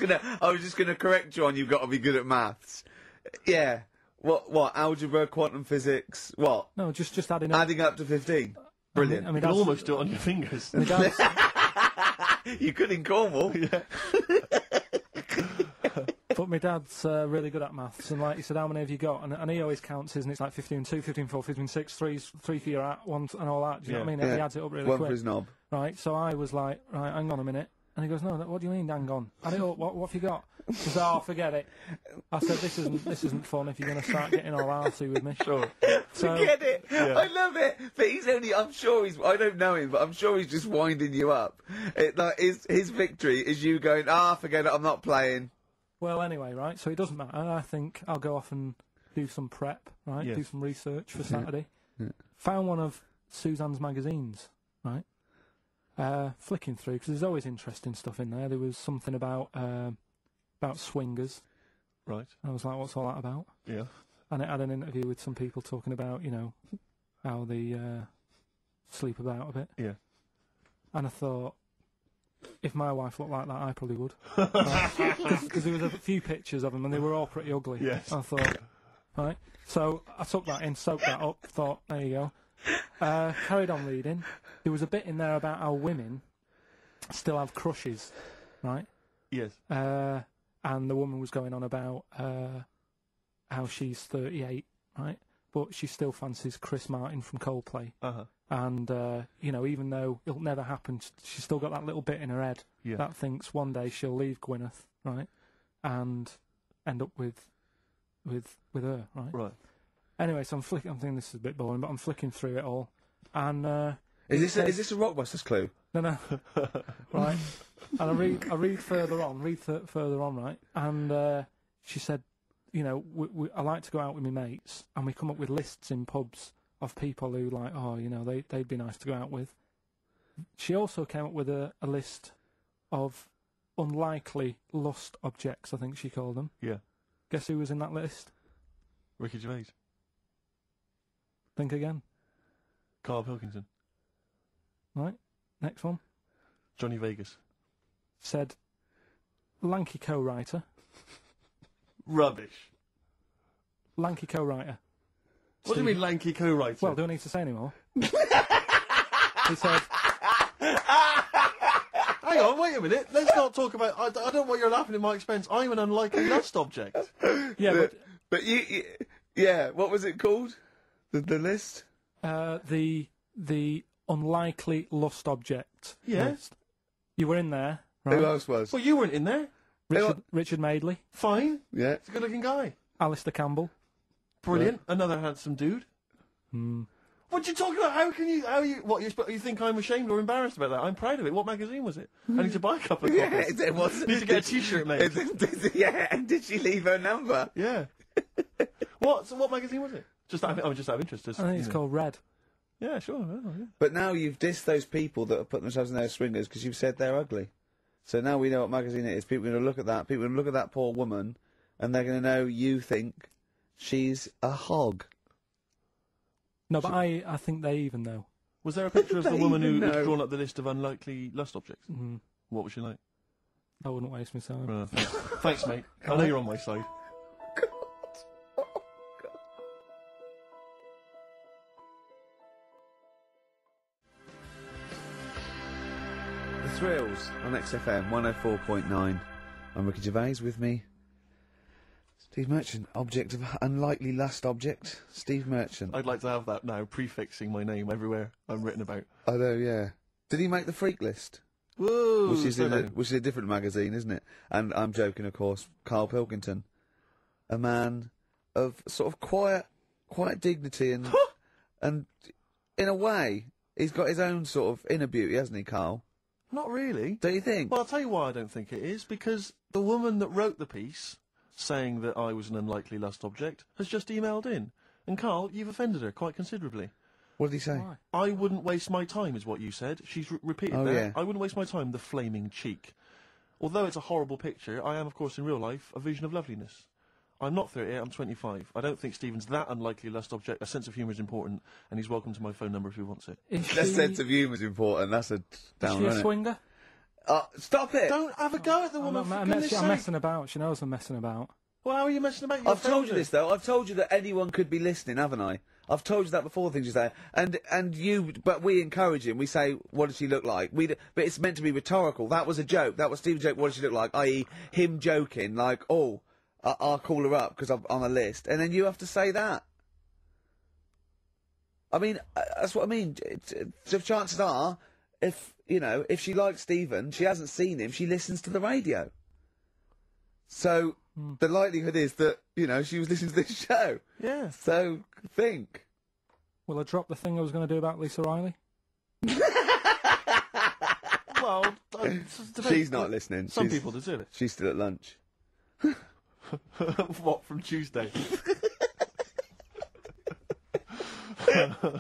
gonna correct you on you've got to be good at maths. Yeah. What? Algebra, quantum physics, what? No, just adding up. Adding up to 15. Brilliant. I mean, You can almost do it on your fingers. my dad's, You could in Cornwall. but my dad's really good at maths, and like he said, how many have you got? And he always counts his, and it's like 15 2, 15 4, 15 6, 3 for your at, 1 and all that. Do you know what I mean? He adds it up really One quick. for his knob. Right, so I was like, right, hang on a minute. And he goes, no, what do you mean, hang on? Add it up, what have you got? He says, oh, forget it. I said, this isn't fun if you're going to start getting all arsey with me. Sure. So, Forget it. I love it. But I don't know him, but I'm sure he's just winding you up. His victory is you going, forget it, I'm not playing. well, anyway, right, so it doesn't matter. I think I'll go off and do some prep, right, Yes. do some research for Saturday. Found one of Suzanne's magazines, right, flicking through, because there's always interesting stuff in there. There was something about swingers. Right. I was like, what's all that about? Yeah. And it had an interview with some people talking about, how they sleep about a bit. Yeah. And I thought, if my wife looked like that, I probably would. Because there was a few pictures of them, and they were all pretty ugly. Yes. I thought, right. So I took that in, soaked that up, thought, there you go. Carried on reading. There was a bit in there about how women still have crushes, right? Yes. And the woman was going on about how she's 38, right? But she still fancies Chris Martin from Coldplay. Uh-huh. And, even though it'll never happen, she's still got that little bit in her head that thinks one day she'll leave Gwyneth, right? And end up with her, right? Right. Anyway, so I'm thinking this is a bit boring, but I'm flicking through it all. And, Is this a Rockbusters clue? No. Right. And I read further on, right? And she said, I like to go out with my mates, and we come up with lists in pubs of people who they'd be nice to go out with. She also came up with a list of unlikely lust objects, I think she called them. Yeah. Guess who was in that list? Ricky Gervais. Think again. Carl Pilkington. Right. Next one. Johnny Vegas. Said lanky co-writer. Rubbish. Lanky co-writer. What do you mean lanky co-writer? Well, do I need to say any more? He said, hang on, wait a minute. Let's not talk about... I don't know why you're laughing at my expense. I'm an unlikely lust object. yeah, But what was it called? The list? The unlikely lust object Yeah. list. You were in there, right? Who else was? Well, you weren't in there. Richard Madeley, Fine. Yeah. He's a good-looking guy. Alistair Campbell. Brilliant. Another handsome dude. What you talking about? You think I'm ashamed or embarrassed about that? I'm proud of it. What magazine was it? I need to buy a couple of copies. It was. Need to get a t-shirt made. And did she leave her number? Yeah. What magazine was it? Just out of interest. I think it's called Red. Yeah, sure. Yeah. But now you've dissed those people that have put themselves in their swingers because you've said they're ugly. So now we know what magazine it is. People are going to look at that. People are going to look at that poor woman, and they're going to know you think she's a hog. No, but I think they even know. Was there a picture of the woman who know. had drawn up the list of unlikely lust objects? Mm-hmm. What was she like? I wouldn't waste my time. Thanks, mate. I know you're on my side. The Thrills on XFM 104.9. I'm Ricky Gervais, with me Steve Merchant, object of unlikely lust object. Steve Merchant. I'd like to have that now, prefixing my name everywhere I'm written about. I know, yeah. Did he make the freak list? Whoa! Which is a different magazine, isn't it? And I'm joking, of course. Carl Pilkington, a man of sort of quiet dignity and and in a way, he's got his own sort of inner beauty, hasn't he, Carl? Not really. Don't you think? Well, I'll tell you why I don't think it is. Because the woman that wrote the piece, saying that I was an unlikely lust object, has just emailed in. And Carl, you've offended her quite considerably. What did he say? Why? I wouldn't waste my time, is what you said. She's repeated Oh, that. yeah. I wouldn't waste my time, the flaming cheek. Although it's a horrible picture, I am, of course, in real life, a vision of loveliness. I'm not 38, I'm 25. I don't think Stephen's that unlikely lust object. A sense of humour is important, and he's welcome to my phone number if he wants it. Is That she, sense of humour is important. That's a is down, she a isn't it? swinger? Stop it! Don't have a go at the woman, for goodness I'm sake. messing about. She knows I'm messing about. Well, how are you messing about? I've told you this though. I've told you that anyone could be listening, haven't I? I've told you that before. Things you say, but we encourage him. We say, "What does she look like?" But it's meant to be rhetorical. That was a joke. That was Stephen's joke. What does she look like? I.e., him joking, like, "Oh, I'll call her up because I'm on a list," and then you have to say that. I mean, that's what I mean. So chances are, if she likes Stephen, she hasn't seen him. She listens to the radio. So the likelihood is that she was listening to this show. Yeah. So think. Will I drop the thing I was going to do about Lisa Riley? Well, She's not listening. Some people deserve it. She's still at lunch. What, from Tuesday?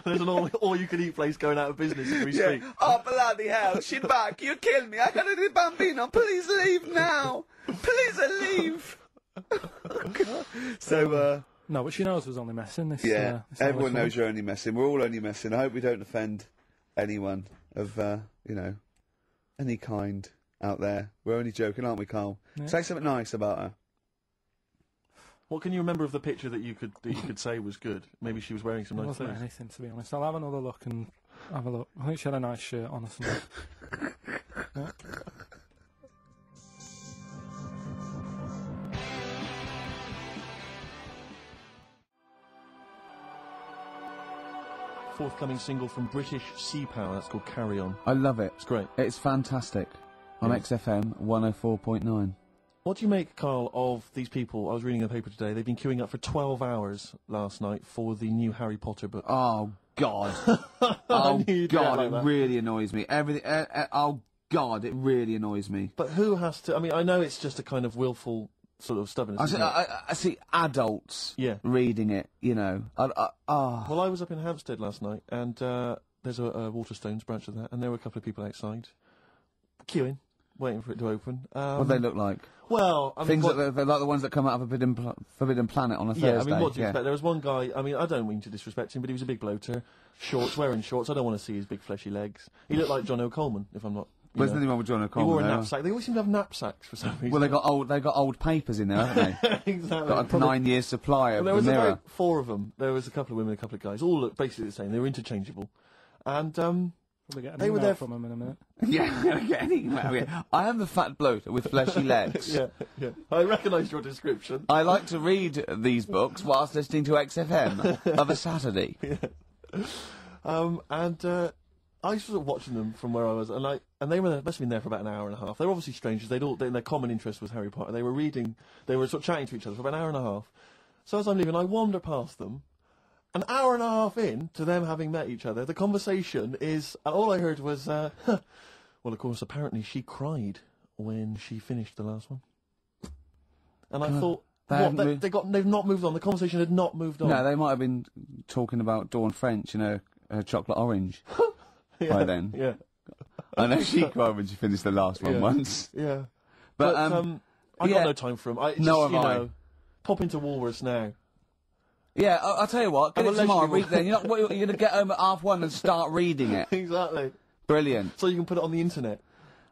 There's an all-you-can-eat place going out of business as we speak. Oh, bloody hell. She's back. You killed me. I got a bambino. Please leave now. Please leave. So, No, but she knows I was only messing. This, yeah, this everyone Alice knows you're only messing. We're all only messing. I hope we don't offend anyone of, any kind out there. We're only joking, aren't we, Carl? Yeah. Say something nice about her. What can you remember of the picture that you could say was good? Maybe she was wearing some It nice wasn't clothes. anything, to be honest. I'll have another look and have a look. I think she had a nice shirt on or something. Yeah. Forthcoming single from British Sea Power. That's called Carry On. I love it. It's great. It's fantastic. On Yes. XFM 104.9. What do you make, Carl, of these people? I was reading in the paper today. They've been queuing up for 12 hours last night for the new Harry Potter book. Oh, God. I Oh, knew you'd God, react like it that. really annoys me. Everything. Oh, God, it really annoys me. But who has to? I mean, I know it's just a kind of willful sort of stubbornness. isn't it? I see adults Yeah. reading it, Well, I was up in Hampstead last night, and there's a Waterstones branch of that, and there were a couple of people outside queuing, waiting for it to open. What do they look like? Well, I mean, Things what- that they're like the ones that come out of Forbidden Planet on a Thursday. yeah, I mean, what do you expect? There was one guy, I mean, I don't mean to disrespect him, but he was a big bloater, wearing shorts. I don't want to see his big fleshy legs. He looked like John O'Coleman, if I'm not. There's nothing wrong with John He O'Connor. wore a though. knapsack. They always seem to have knapsacks for some reason. Well, they got old papers in there, haven't they? exactly. Got a 9-year supply of There the was Mirror. about 4 of them. There was a couple of women, a couple of guys, all looked basically the same. They were interchangeable, and Probably get an They were email there from him in a minute. Yeah, I am the fat bloater with fleshy legs. yeah. I recognise your description. I like to read these books whilst listening to XFM of a Saturday. I was sort of watching them from where I was, and they must have been there for about an hour and a half. They were obviously strangers. Their common interest was Harry Potter. They were sort of chatting to each other for about an hour and a half. So as I'm leaving, I wander past them. An hour and a half in to them having met each other, the conversation is, and all I heard was, well, of course, apparently she cried when she finished the last one. And I thought, they've not moved on. The conversation had not moved on. No, they might have been talking about Dawn French, her chocolate orange. yeah, By then. Yeah. I know she cried when she finished the last one Yeah. once. Yeah. But, I got yeah. no time for them. No, have I. Pop into Woolworths now. Yeah, I'll tell you what, get I'm it tomorrow, allegedly- read then. You're going to get home at 1:30 and start reading it. Exactly. Brilliant. So you can put it on the internet.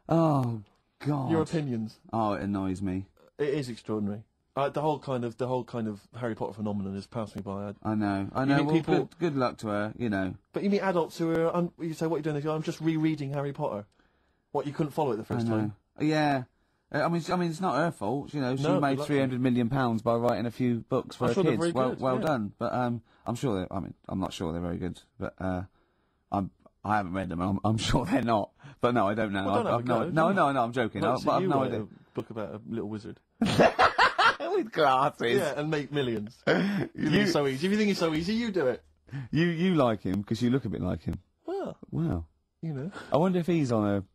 Oh, God. Your opinions. Oh, it annoys me. It is extraordinary. The whole kind of Harry Potter phenomenon has passed me by. I know. mean Well, people- good luck to her, But you meet adults who are. You say, "What are you doing?" They go, "I'm just rereading Harry Potter." What, you couldn't follow it the I first know. time? Yeah. I mean, it's not her fault. She No, made exactly. £300 million by writing a few books for I'm her sure they're kids. very good, Well yeah. done. But I'm sure. I'm not sure they're very good. But I haven't read them. And I'm sure they're not. But no, I don't know. Well, don't have a go, no, do no, you? I'm joking. Like, But so I've you no write idea. a book about a little wizard. With glasses. Yeah, and make millions. You think it's so easy. If you think it's so easy, you do it. You like him because you look a bit like him. Well, Wow. you know. I wonder if he's on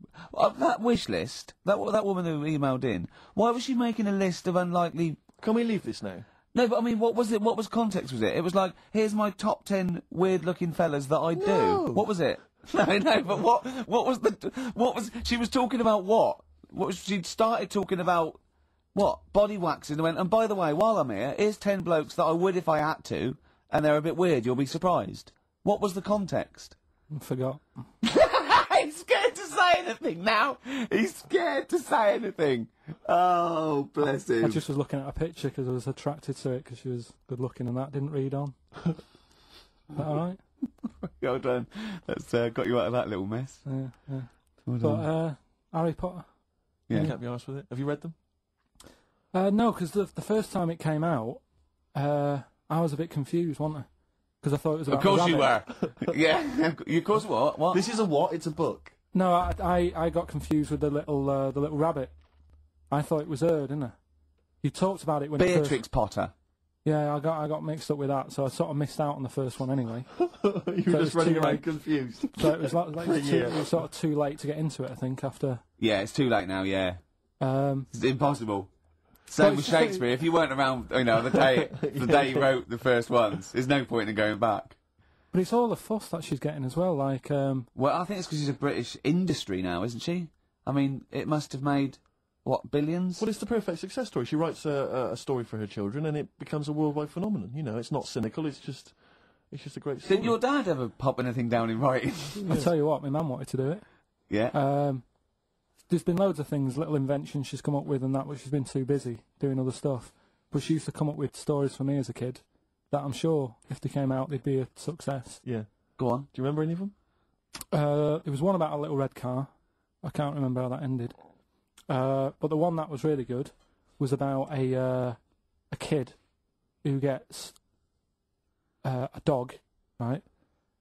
that wish list. That woman who emailed in. Why was she making a list of unlikely? Can we leave this now? No, but I mean, what was it? What was context? Was it? It was like, here's my top 10 weird-looking fellas that I do. No. What was it? No, but what was she was talking about? She started talking about what? Body waxing and went. And by the way, while I'm here, here's 10 blokes that I would if I had to, and they're a bit weird. You'll be surprised. What was the context? I forgot. I'm scared to say say anything now. He's scared to say anything. Oh, bless him. I just was looking at a picture because I was attracted to it because she was good looking and that didn't read on. Is that alright? Well done. That's got you out of that little mess. Yeah. Well But done. Harry Potter. You can't be arsed with it. Have you read them? No, because the first time it came out, I was a bit confused, wasn't I? Because I thought it was about Of course the you rabbit. were. Yeah. Of course what? What? This is a what? It's a book. No, I got confused with the little rabbit. I thought it was her, didn't I? You talked about it when it Beatrix first... Potter. Yeah, I got mixed up with that, so I sort of missed out on the first one anyway. You were So it just was running too around late. confused. So it was like For a year. it was sort of too late to get into it, I think, after... Yeah, it's too late now, yeah. Um, It's impossible. Same Well, with it's just- Shakespeare. If you weren't around, the day he wrote the first ones, there's no point in going back. but it's all the fuss that she's getting as well, like... Well, I think it's because she's a British industry now, isn't she? I mean, it must have made, what, billions? Well, it's the perfect success story. She writes a story for her children, and it becomes a worldwide phenomenon. You know, it's not cynical. It's just a great story. Did your dad ever pop anything down in writing? I tell you what, my mum wanted to do it. Yeah. There's been loads of things, little inventions she's come up with and that, but she's been too busy doing other stuff. But she used to come up with stories for me as a kid that I'm sure, if they came out, they'd be a success. Yeah. Go on. Do you remember any of them? There was one about a little red car. I can't remember how that ended. But the one that was really good was about a kid who gets a dog, right?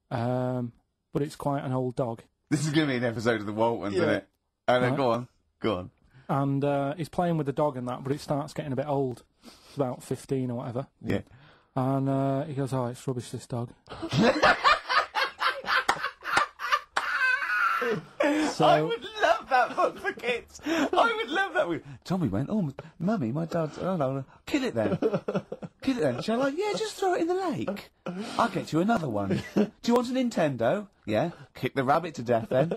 But it's quite an old dog. This is going to be an episode of the Waltons, isn't it? Oh, no, Right. go on. Go on. And he's playing with the dog and that, but it starts getting a bit old. It's about 15 or whatever. Yeah. And he goes, oh, it's rubbish, this dog. I would love that book for kids. I would love that. Tommy went, oh, Mummy, my dad's... Oh, no, kill it then. Kill it then. Shall I? Yeah, just throw it in the lake. I'll get you another one. Do you want a Nintendo? Yeah. Kick the rabbit to death then.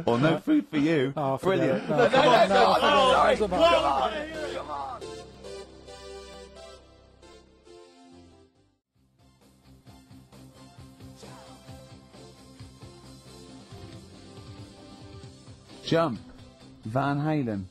Or no food for you. Oh, forget Brilliant. it. No, come on, no, sorry. forget it. Come on. Come on. Jump. Van Halen.